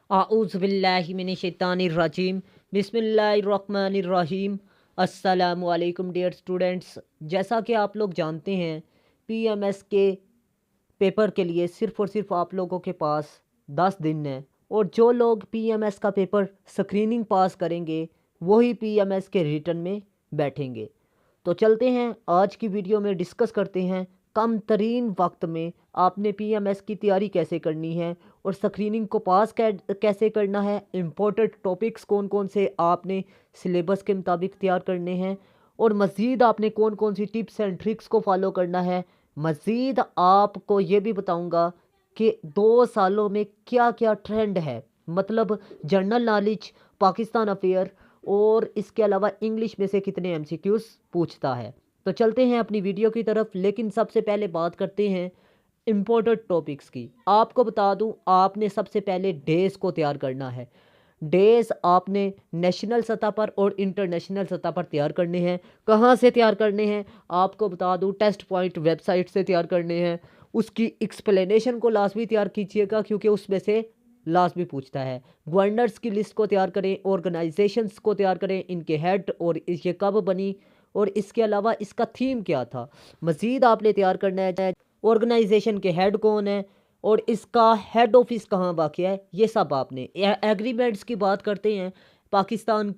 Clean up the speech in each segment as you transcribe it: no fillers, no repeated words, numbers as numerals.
आऊज़ुबिल्लाहिमिनश्शैतानिर्रजीम बिस्मिल्लाहिर्रहमानिर्रहीम। अस्सलामुअलैकुम dear students. जैसा कि आप लोग जानते हैं, पीएमएस के पेपर के लिए सिर्फ़ और सिर्फ आप लोगों के पास 10 दिन है, और जो लोग पीएमएस का पेपर स्क्रीनिंग पास करेंगे वही पीएमएस के रिटर्न में बैठेंगे। तो चलते हैं, आज की वीडियो में डिस्कस करते हैं कम तरीन वक्त में आपने पीएमएस की तैयारी कैसे करनी है और स्क्रीनिंग को पास कैसे करना है। इम्पोर्टेंट टॉपिक्स कौन कौन से आपने सिलेबस के मुताबिक तैयार करने हैं, और मज़ीद आपने कौन कौन सी टिप्स एंड ट्रिक्स को फॉलो करना है। मज़ीद आपको ये भी बताऊंगा कि 2 सालों में क्या क्या ट्रेंड है, मतलब जनरल नॉलेज, पाकिस्तान अफेयर, और इसके अलावा इंग्लिश में से कितने एमसीक्यूज पूछता है। तो चलते हैं अपनी वीडियो की तरफ, लेकिन सबसे पहले बात करते हैं इम्पोर्टेंट टॉपिक्स की। आपको बता दूं, आपने सबसे पहले डेज को तैयार करना है। डेज आपने नेशनल सतह पर और इंटरनेशनल सतह पर तैयार करने हैं। कहाँ से तैयार करने हैं आपको बता दूं, टेस्ट पॉइंट वेबसाइट से तैयार करने हैं। उसकी एक्सप्लेनेशन को लाजमी तैयार कीजिएगा, क्योंकि उसमें से लाजमी पूछता है। गवर्नर्स की लिस्ट को तैयार करें, ऑर्गेनाइजेशंस को तैयार करें, इनके हेड और ये कब बनी, और इसके अलावा इसका थीम क्या था। मज़ीद आपने तैयार करना है ऑर्गेनाइजेशन के हेड कौन है और इसका हेड ऑफिस कहाँ वाक़ है। ये सब आपने एग्रीमेंट्स की बात करते हैं, पाकिस्तान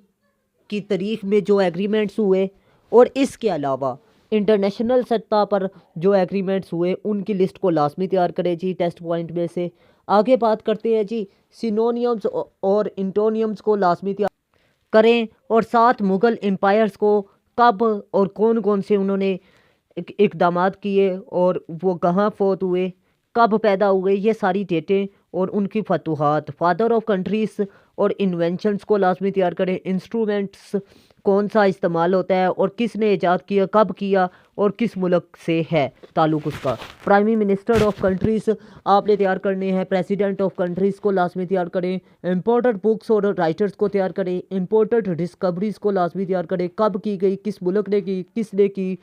की तारीख में जो एग्रीमेंट्स हुए, और इसके अलावा इंटरनेशनल सतह पर जो एग्रीमेंट्स हुए उनकी लिस्ट को लाजमी तैयार करें जी, टेस्ट पॉइंट में से। आगे बात करते हैं जी, सिनोनियम्स और इंटोनियम्स को लाजमी तैयार करें, और साथ मुग़ल एम्पायर्स को कब और कौन कौन से उन्होंने इकदामात किए और वो कहाँ फोत हुए, कब पैदा हुए, ये सारी डेटें और उनकी फतूहात। फादर ऑफ कंट्रीज़ और इन्वेंशंस को लाजमी तैयार करें। इंस्ट्रूमेंट्स कौन सा इस्तेमाल होता है और किसने ईजाद किया, कब किया, और किस मुल्क से है ताल्लुक़ उसका। प्राइम मिनिस्टर ऑफ कंट्रीज़ आपने तैयार करने हैं। प्रेसिडेंट ऑफ कंट्रीज़ को लाजमी तैयार करें। इम्पोर्टेंट बुक्स और राइटर्स को तैयार करें। इम्पोर्टेंट डिस्कवरीज़ को लाजमी तैयार करें, कब की गई, किस मुल्क ने की, किसने की।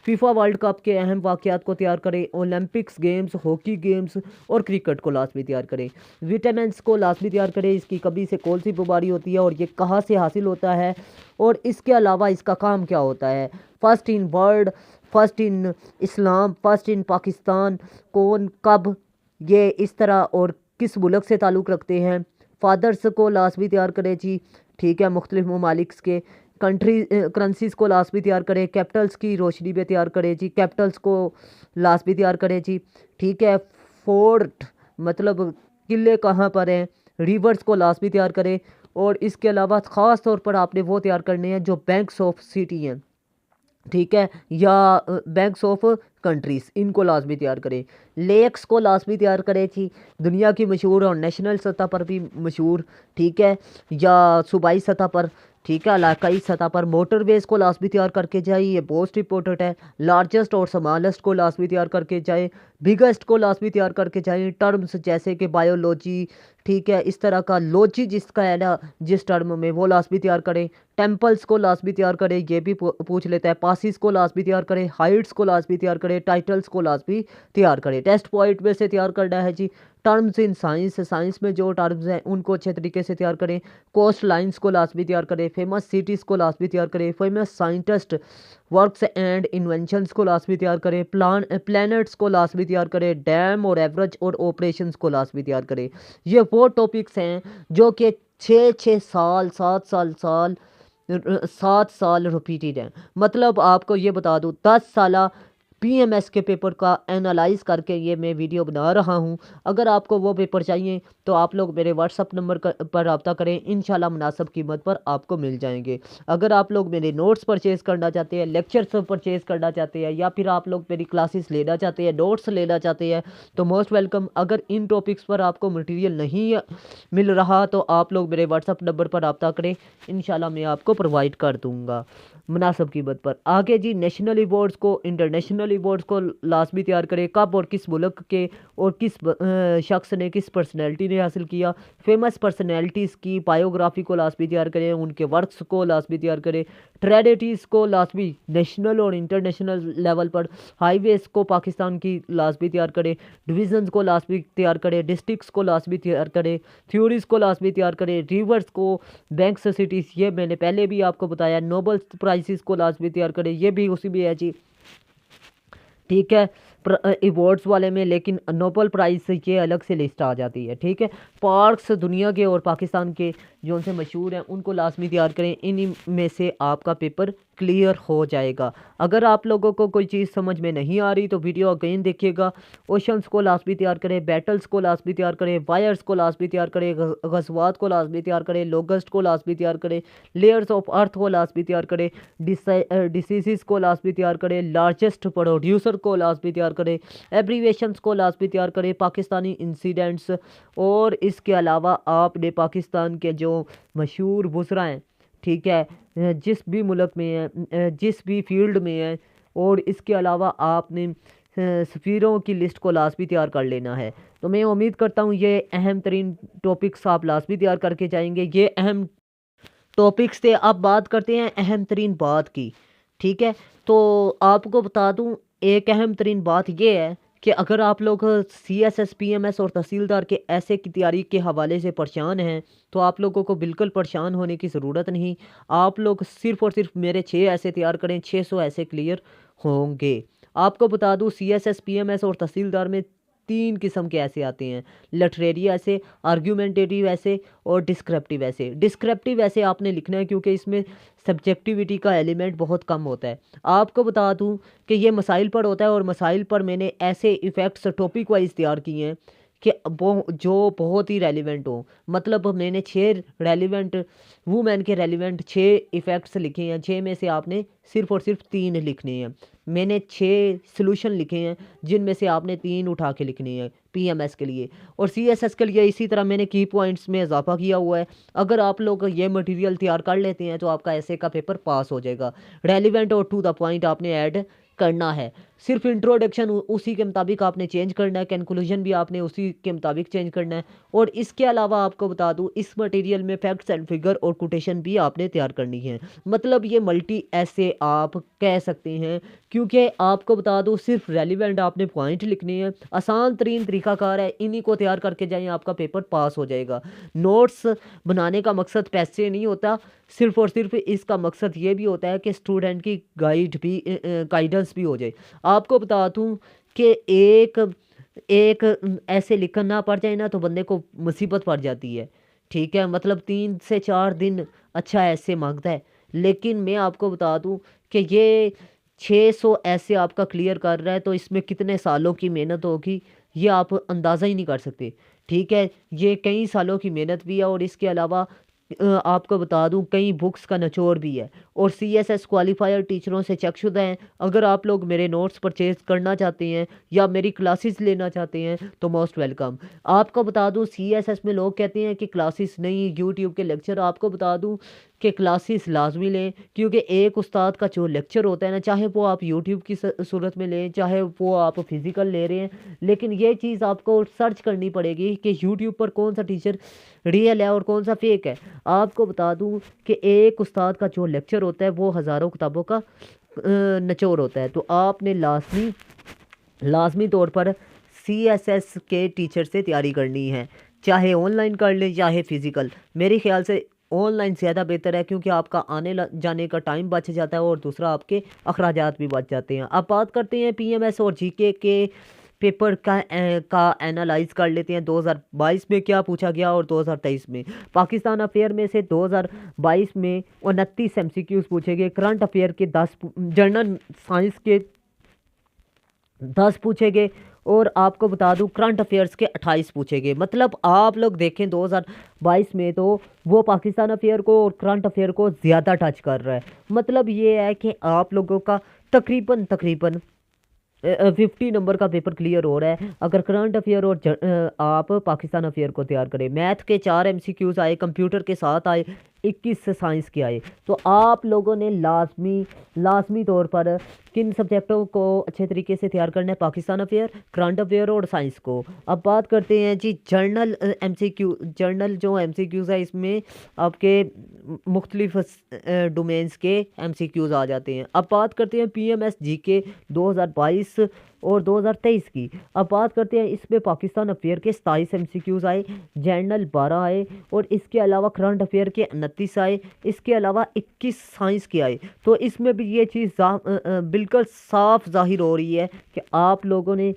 फीफा वर्ल्ड कप के अहम वाक़यात को तैयार करें। ओलंपिक्स गेम्स, हॉकी गेम्स और क्रिकेट को लाजमी तैयार करें। विटामिन्स को लाजमी तैयार करें, इसकी कमी से कौन सी बीमारी होती है और ये कहाँ से हासिल होता है, और इसके अलावा इसका काम क्या होता है। First in world, first in Islam, first in Pakistan, कौन, कब, ये इस तरह, और किस मुल्क से ताल्लुक़ रखते हैं। फादर्स को लाजमी तैयार करें जी, ठीक है, मुख्तलिफ ममालिक के। कंट्री करेंसीज़ को लाजमी तैयार करें। कैपिटल्स की रोशनी में तैयार करें जी, कैपिटल्स को लाजमी तैयार करें जी, ठीक है। फोर्ट मतलब किले कहाँ पर हैं। रिवर्स को लाजमी तैयार करें, और इसके अलावा ख़ास तौर पर आपने वो तैयार करने हैं जो बैंक्स ऑफ सिटी हैं, ठीक है, या बैंक्स ऑफ कंट्रीज़, इनको लाजमी तैयार करें। लेक्स को लाजमी तैयार करें थी, दुनिया की मशहूर और नेशनल सतह पर भी मशहूर, ठीक है, या सूबाई सतह पर, ठीक है, इलाकाई सतह पर। मोटरवेज़ को लाजमी तैयार करके जाए, ये बहुत इंपॉर्टेंट है। लार्जेस्ट और स्मॉलेस्ट को लाजमी तैयार करके जाए। बिगेस्ट को लाजमी तैयार करके जाए। टर्म्स जैसे कि बायोलॉजी, ठीक है, इस तरह का लॉजी जिसका है ना, जिस टर्म में, वो लाजमी तैयार करें। टेम्पल्स को लाजमी तैयार करें, ये भी पूछ लेता है। पासिस को लाजमी तैयार करें। हाइट्स को लाजमी तैयार करें। टाइटल्स को लाजमी तैयार करें। टेस्ट पॉइंट में से तैयार करना है जी। टर्म्स इन साइंस, साइंस में जो टर्म्स हैं उनको अच्छे तरीके से तैयार करें। कोस्ट लाइन्स को लाजमी तैयार करें। फेमस सिटीज़ को लाजमी तैयार करें। Famous scientist works and inventions को लाजमी तैयार करें। प्लैनेट्स को लाजमी तैयार करें। डैम और एवरेज और ऑपरेशंस को लाजमी तैयार करें। ये वो टॉपिक्स हैं जो कि 6 6 साल, 7 साल रिपीटेड हैं। मतलब आपको ये बता दूँ, 10 साल पीएमएस के पेपर का एनालाइज करके ये मैं वीडियो बना रहा हूँ। अगर आपको वो पेपर चाहिए तो आप लोग मेरे व्हाट्सअप नंबर पर रब्ता करें, इंशाल्लाह मुनासिब कीमत पर आपको मिल जाएंगे। अगर आप लोग मेरे नोट्स परचेज़ करना चाहते हैं, लेक्चर्स परचेज़ करना चाहते हैं, या फिर आप लोग मेरी क्लासेस लेना चाहते हैं, नोट्स लेना चाहते हैं, तो मोस्ट वेलकम। अगर इन टॉपिक्स पर आपको मटेरियल नहीं मिल रहा तो आप लोग मेरे व्हाट्सअप नंबर पर रब्ता करें, इंशाल्लाह मैं आपको प्रोवाइड कर दूँगा। मुनासिब कीमत पर। आगे जी, नेशनल अवार्ड्स को इंटरनेशनल अवार्ड्स को लाजमी तैयार करें, कब और किस मुल्क के और किस शख्स ने, किस पर्सनैलिटी ने हासिल किया। फेमस पर्सनैलिटीज़ की बायोग्राफी को लाजमी तैयार करें, उनके वर्क्स को लाजमी तैयार करें। ट्रेडिटीज़ को लाजमी नेशनल और इंटरनेशनल लेवल पर। हाईवेज़ को पाकिस्तान की लाजमी तैयार करें। डिवीज़न्स को लाजमी तैयार करें। डिस्ट्रिक्ट्स को लाजमी तैयार करें। थ्योरीज़ को लाजमी तैयार करें। रिवर्स को, बैंक सिटीज़, ये मैंने पहले भी आपको बताया। नोबल प्राइज़ को लाजमी तैयार करें, ये भी उसी में है जी, ठीक है, अवार्ड्स वाले में। लेकिन नोबल प्राइज़ से ये अलग से लिस्ट आ जाती है, ठीक है। पार्क्स दुनिया के और पाकिस्तान के जो उनसे मशहूर हैं उनको लाजमी तैयार करें, इन्हीं में से आपका पेपर क्लियर हो जाएगा। अगर आप लोगों को कोई चीज़ समझ में नहीं आ रही तो वीडियो अगेन देखिएगा। ओशंस को लाजमी तैयार करें, बैटल्स को लाजमी तैयार करें, वायर्स को लाजमी तैयार करें, गज़वात को लाजमी तैयार करें, लोगस्ट को लाजमी तैयार करें, लेयर्स ऑफ अर्थ को लाजमी तैयार करें, डिसीज़ को लाजमी तैयार करें, लार्जेस्ट प्रोड्यूसर को लाजमी तैयार करें, एब्रीवेशंस को लाजमी तैयार करें, पाकिस्तानी इंसिडेंट्स। और इसके अलावा आपने पाकिस्तान के जो मशहूर वुज़रा हैं, ठीक है, जिस भी मुल्क में है, जिस भी फील्ड में है, और इसके अलावा आपने सफ़ीरों की लिस्ट को लाजमी तैयार कर लेना है। तो मैं उम्मीद करता हूँ ये अहम तरीन टॉपिक्स आप लाजमी तैयार करके जाएंगे। ये अहम टॉपिक्स थे। अब बात करते हैं अहम तरीन बात की, ठीक है। तो आपको बता दूं, एक अहम तरीन बात ये है कि अगर आप लोग CSS PMS और तहसीलदार के ऐसे की तैयारी के हवाले से परेशान हैं तो आप लोगों को बिल्कुल परेशान होने की ज़रूरत नहीं। आप लोग सिर्फ़ और सिर्फ मेरे 6 ऐसे तैयार करें, 600 ऐसे क्लियर होंगे। आपको बता दूं, CSS PMS और तहसीलदार में 3 किस्म के ऐसे आते हैं: लिटरेरी ऐसे, आर्ग्यूमेंटेटिव ऐसे और डिस्क्रिप्टिव ऐसे। डिस्क्रिप्टिव ऐसे आपने लिखना है क्योंकि इसमें सब्जेक्टिविटी का एलिमेंट बहुत कम होता है। आपको बता दूं कि ये मसाइल पर होता है और मसाइल पर मैंने ऐसे इफ़ेक्ट्स टॉपिक वाइज तैयार किए हैं कि जो बहुत ही रेलिवेंट हो। मतलब मैंने 6 रेलिवेंट वूमेन के रेलिवेंट 6 इफ़ेक्ट्स लिखे हैं, 6 में से आपने सिर्फ और सिर्फ 3 लिखने हैं। मैंने 6 सॉल्यूशन लिखे हैं जिनमें से आपने 3 उठा के लिखने हैं PMS के लिए। और CSS के लिए इसी तरह मैंने की पॉइंट्स में इजाफा किया हुआ है। अगर आप लोग ये मटेरियल तैयार कर लेते हैं तो आपका ऐसे का पेपर पास हो जाएगा। रेलिवेंट और टू द पॉइंट आपने ऐड करना है। सिर्फ इंट्रोडक्शन उसी के मुताबिक आपने चेंज करना है, कंक्लूजन भी आपने उसी के मुताबिक चेंज करना है। और इसके अलावा आपको बता दूं, इस मटेरियल में फैक्ट्स एंड फिगर और कोटेशन भी आपने तैयार करनी है। मतलब ये मल्टी ऐसे आप कह सकते हैं, क्योंकि आपको बता दूं सिर्फ रेलिवेंट आपने पॉइंट लिखने हैं। आसान तरीन तरीकाकार है, इन्हीं को तैयार करके जाएं, आपका पेपर पास हो जाएगा। नोट्स बनाने का मकसद पैसे नहीं होता, सिर्फ और सिर्फ इसका मकसद ये भी होता है कि स्टूडेंट की गाइडेंस भी हो जाए। आपको बता दूं कि एक एक ऐसे लिखना पड़ जाए ना तो बंदे को मुसीबत पड़ जाती है, ठीक है। मतलब 3 से 4 दिन अच्छा ऐसे मांगता है। लेकिन मैं आपको बता दूं कि ये 600 ऐसे आपका क्लियर कर रहा है तो इसमें कितने सालों की मेहनत होगी ये आप अंदाज़ा ही नहीं कर सकते, ठीक है। ये कई सालों की मेहनत भी है और इसके अलावा आपको बता दूं कई बुक्स का निचोड़ भी है। और CSS क्वालिफायर टीचरों से चेकशुदा हैं। अगर आप लोग मेरे नोट्स परचेज करना चाहते हैं या मेरी क्लासेस लेना चाहते हैं तो मोस्ट वेलकम। आपको बता दूं CSS में लोग कहते हैं कि क्लासेस नहीं, यूट्यूब के लेक्चर। आपको बता दूं कि क्लासेस लाजमी लें, क्योंकि एक उस्ताद का जो लेक्चर होता है ना, चाहे वो आप यूट्यूब की सूरत में लें, चाहे वो आप फिज़िकल ले रहे हैं, लेकिन ये चीज़ आपको सर्च करनी पड़ेगी कि यूट्यूब पर कौन सा टीचर रियल है और कौन सा फेक है। आपको बता दूं कि एक उस्ताद का जो लेक्चर होता है वो हज़ारों किताबों का निचोड़ होता है। तो आपने लाजमी तौर पर CSS के टीचर से तैयारी करनी है, चाहे ऑनलाइन कर लें चाहे फ़िज़िकल। मेरे ख्याल से ऑनलाइन ज़्यादा बेहतर है क्योंकि आपका आने जाने का टाइम बच जाता है और दूसरा आपके अखराजात भी बच जाते हैं। अब बात करते हैं PMS और GK के पेपर का एनालाइज कर लेते हैं। 2022 में क्या पूछा गया और 2023 में। पाकिस्तान अफेयर में से 2022 में 29 MCQs पूछे गए। करंट अफेयर के 10, जनरल साइंस के 10 पूछे गए। और आपको बता दूं करंट अफेयर्स के 28 पूछे गए। मतलब आप लोग देखें 2022 में तो वो पाकिस्तान अफेयर को और करंट अफेयर को ज़्यादा टच कर रहा है। मतलब ये है कि आप लोगों का तकरीबन 50 नंबर का पेपर क्लियर हो रहा है अगर करंट अफेयर और आप पाकिस्तान अफेयर को तैयार करें। मैथ के 4 MCQs आए, कंप्यूटर के 7 आए, 21 से साइंस के आए। तो आप लोगों ने लाजमी तौर पर किन सब्जेक्टों को अच्छे तरीके से तैयार करना है? पाकिस्तान अफेयर, करंट अफेयर और साइंस को। अब बात करते हैं जी जर्नल एमसीक्यू। जर्नल जो एमसीक्यूज़ है इसमें आपके मुख्तलिफ डोमेन्स के एमसीक्यूज़ आ जाते हैं। अब बात करते हैं पीएमएस जीके 2022 और 2023 की। अब बात करते हैं इसमें पाकिस्तान अफेयर के 27 एमसीक्यूज़ आए, जनरल 12 आए और इसके अलावा करंट अफेयर के 29 आए, इसके अलावा 21 साइंस के आए। तो इसमें भी ये चीज़ बिल्कुल साफ जाहिर हो रही है कि आप लोगों ने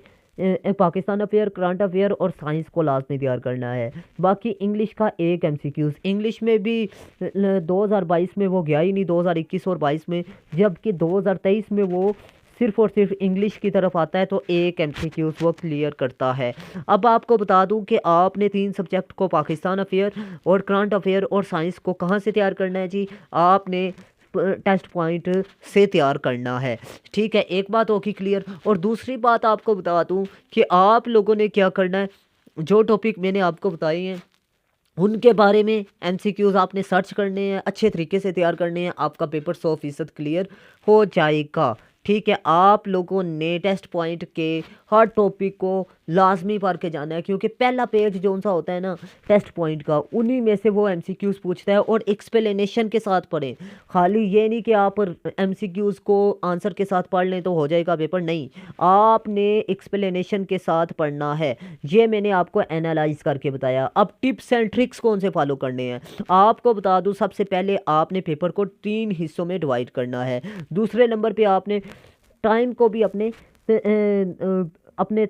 पाकिस्तान अफेयर, करंट अफेयर और साइंस को लाजमी तैयार करना है। बाकी इंग्लिश का एक एमसीक्यूज़, इंग्लिश में भी 2022 में वो गया ही नहीं, 2021 और 22 में, जबकि 2023 में वो सिर्फ़ और सिर्फ इंग्लिश की तरफ आता है, तो एक एमसीक्यूज़ वो क्लियर करता है। अब आपको बता दूं कि आपने 3 सब्जेक्ट को, पाकिस्तान अफेयर और करंट अफेयर और साइंस को कहाँ से तैयार करना है जी? आपने टेस्ट पॉइंट से तैयार करना है। ठीक है, एक बात होगी क्लियर। और दूसरी बात आपको बता दूं कि आप लोगों ने क्या करना है, जो टॉपिक मैंने आपको बताए हैं उनके बारे में एमसीक्यूज़ आपने सर्च करने हैं, अच्छे तरीके से तैयार करने हैं, आपका पेपर 100% क्लियर हो जाएगा। ठीक है, आप लोगों ने टेस्ट पॉइंट के हर टॉपिक को लाजमी पढ़ के जाना है, क्योंकि पहला पेज जो सा होता है ना टेस्ट पॉइंट का, उन्हीं में से वो एमसीक्यूज़ पूछता है। और एक्सप्लेनेशन के साथ पढ़ें, खाली ये नहीं कि आप एमसीक्यूज़ को आंसर के साथ पढ़ लें तो हो जाएगा पेपर, नहीं, आपने एक्सप्लेनेशन के साथ पढ़ना है। ये मैंने आपको एनालाइज करके बताया। अब टिप्स एंड ट्रिक्स कौन से फॉलो करने हैं आपको बता दूं। सबसे पहले आपने पेपर को 3 हिस्सों में डिवाइड करना है। दूसरे नंबर पे आपने टाइम को भी अपने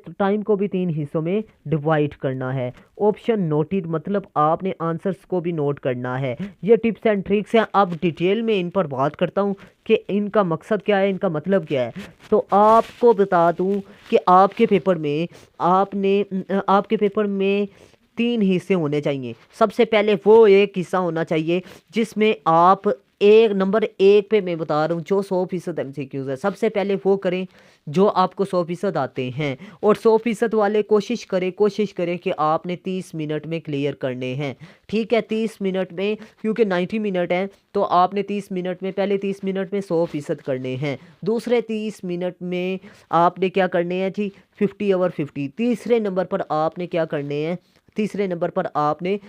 टाइम को भी 3 हिस्सों में डिवाइड करना है। ऑप्शन नोटेड, मतलब आपने आंसर्स को भी नोट करना है। ये टिप्स एंड ट्रिक्स हैं। अब डिटेल में इन पर बात करता हूँ कि इनका मकसद क्या है, इनका मतलब क्या है। तो आपको बता दूँ कि आपके पेपर में 3 हिस्से होने चाहिए। सबसे पहले वो एक हिस्सा होना चाहिए जिसमें आप नंबर 1 पे मैं बता रहा हूँ जो 100% एमसीक्यूज़ है। सबसे पहले वो करें जो आपको 100% आते हैं, और 100% वाले कोशिश करें कि आपने 30 मिनट में क्लियर करने हैं। ठीक है, 30 मिनट में, क्योंकि 90 मिनट हैं, तो आपने 30 मिनट में, पहले 30 मिनट में 100% करने हैं। दूसरे 30 मिनट में आपने क्या करने हैं जी? 50/50। तीसरे नंबर पर आपने क्या करने हैं? तीसरे नंबर पर आपने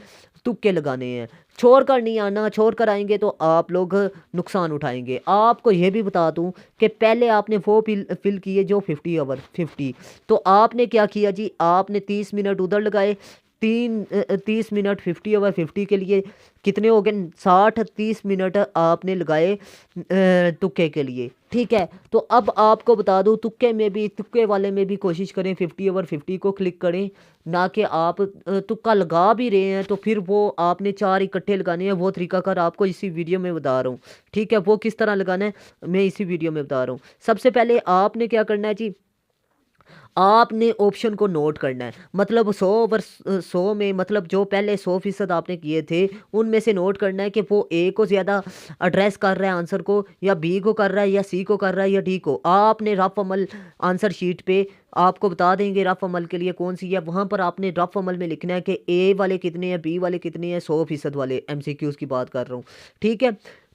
तुक्के लगाने हैं। छोड़ कर नहीं आना, छोड़ कर आएंगे तो आप लोग नुकसान उठाएंगे। आपको यह भी बता दूं कि पहले आपने वो फिल किए जो 50/50। तो आपने क्या किया जी? आपने 30 मिनट उधर लगाए, 30 मिनट 50/50 के लिए कितने हो गए? 60। 30 मिनट आपने लगाए तुक्के के लिए। ठीक है, तो अब आपको बता दूं तुक्के वाले में भी कोशिश करें 50/50 को क्लिक करें, ना कि आप तुक्का लगा भी रहे हैं तो फिर वो आपने 4 इकट्ठे लगाने हैं। वो तरीकाकार आपको इसी वीडियो में बता रहा हूँ। ठीक है, वो किस तरह लगाना है मैं इसी वीडियो में बता रहा हूँ। सबसे पहले आपने क्या करना है जी? आपने ऑप्शन को नोट करना है। मतलब 100 में, मतलब जो पहले 100% आपने किए थे उनमें से नोट करना है कि वो ए को ज़्यादा एड्रेस कर रहा है आंसर को, या बी को कर रहा है, या सी को कर रहा है, या डी को। आपने रफ अमल आंसर शीट पे आपको बता देंगे रफ अमल के लिए कौन सी है, वहाँ पर आपने रफ अमल में लिखना है कि ए वाले कितने हैं, बी वाले कितने हैं। 100% वाले एमसीक्यूज़ की बात कर रहा हूँ। ठीक है,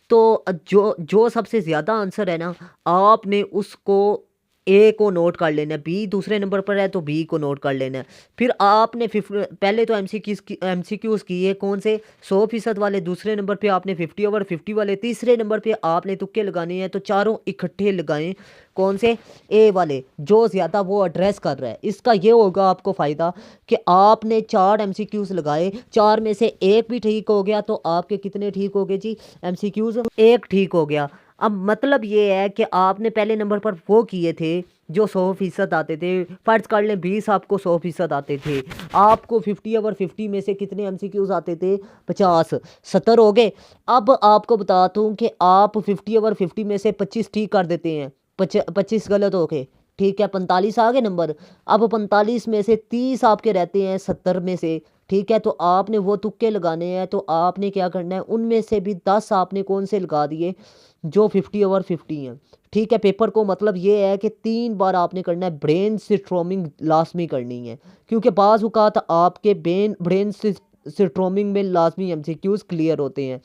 तो जो सबसे ज़्यादा आंसर है ना, आपने उसको ए को नोट कर लेना है। बी दूसरे नंबर पर है तो बी को नोट कर लेना है। फिर आपने पहले तो एमसीक्यूज़ किए कौन से? 100% वाले। दूसरे नंबर पे आपने 50/50 वाले। तीसरे नंबर पे आपने तुक्के लगाने हैं, तो चारों इकट्ठे लगाएं। कौन से? ए वाले, जो ज़्यादा वो एड्रेस कर रहा है। इसका ये होगा आपको फ़ायदा कि आपने 4 एमसीक्यूज़ लगाए, 4 में से एक भी ठीक हो गया तो आपके कितने ठीक हो गए जी? एमसीक्यूज़ एक ठीक हो गया। अब मतलब ये है कि आपने पहले नंबर पर वो किए थे जो 100% आते थे। फर्ज कर लें 20 आपको 100% आते थे, आपको 50/50 में से कितने एमसीक्यूज़ आते थे? 50। 70 हो गए। अब आपको बताता हूँ कि आप 50/50 में से 25 ठीक कर देते हैं, 25 गलत हो गए। ठीक है, 45 आ गए नंबर। अब 45 में से 30 आपके रहते हैं 70 में से। ठीक है, तो आपने वो तुक्के लगाने हैं। तो आपने क्या करना है? उनमें से भी 10 आपने कौन से लगा दिए? जो 50/50 हैं। ठीक है, पेपर को मतलब ये है कि 3 बार आपने करना है। ब्रेन स्ट्रोमिंग लाजमी करनी है, क्योंकि बाज़ औक़ात आपके ब्रेन स्ट्रोमिंग में लाजमी एमसीक्यूज़ क्लियर होते हैं।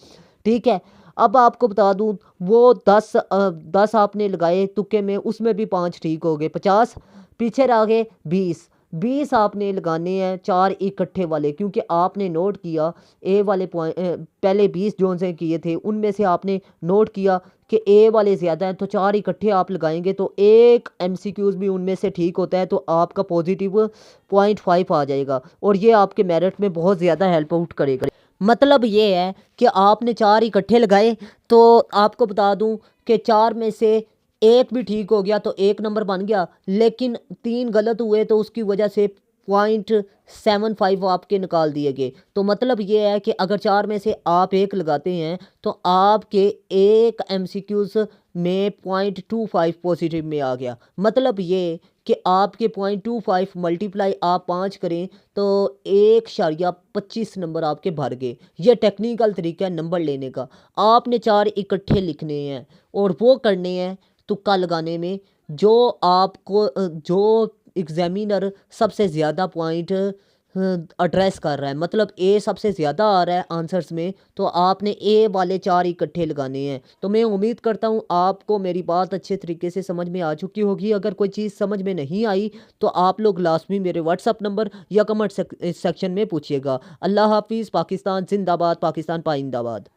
ठीक है। अब आपको बता दूँ, वो 10 आपने लगाए तुक्के में, उसमें भी 5 ठीक हो गए, 50। पीछे रह गए 20। 20 आपने लगाने हैं 4 इकट्ठे वाले, क्योंकि आपने नोट किया ए वाले पहले 20 जोन से किए थे, उनमें से आपने नोट किया कि ए वाले ज़्यादा हैं, तो 4 इकट्ठे आप लगाएंगे तो एक एमसीक्यूज़ भी उनमें से ठीक होता है, तो आपका पॉजिटिव 0.5 आ जाएगा और ये आपके मेरिट में बहुत ज़्यादा हेल्प आउट करेगा। मतलब ये है कि आपने 4 इकट्ठे लगाए, तो आपको बता दूं कि 4 में से एक भी ठीक हो गया तो 1 नंबर बन गया, लेकिन 3 गलत हुए तो उसकी वजह से 0.75 आपके निकाल दिए गए। तो मतलब ये है कि अगर 4 में से आप एक लगाते हैं तो आपके एक एमसीक्यूज़ में 0.25 पॉजिटिव में आ गया। मतलब ये कि आपके 0.25 मल्टीप्लाई आप 5 करें तो 1.25 नंबर आपके भर गए। ये टेक्निकल तरीका है नंबर लेने का। आपने 4 इकट्ठे लिखने हैं और वो करने हैं तुक्का लगाने में, जो आपको जो एग्जामिनर सबसे ज़्यादा पॉइंट एड्रेस कर रहा है, मतलब ए सबसे ज़्यादा आ रहा है आंसर्स में, तो आपने ए वाले 4 इकट्ठे लगाने हैं। तो मैं उम्मीद करता हूँ आपको मेरी बात अच्छे तरीके से समझ में आ चुकी होगी। अगर कोई चीज़ समझ में नहीं आई तो आप लोग लाजमी मेरे व्हाट्सअप नंबर या कमेंट सेक्शन में पूछिएगा। अल्लाह हाफिज़। पाकिस्तान जिंदाबाद, पाकिस्तान पाइंदाबाद।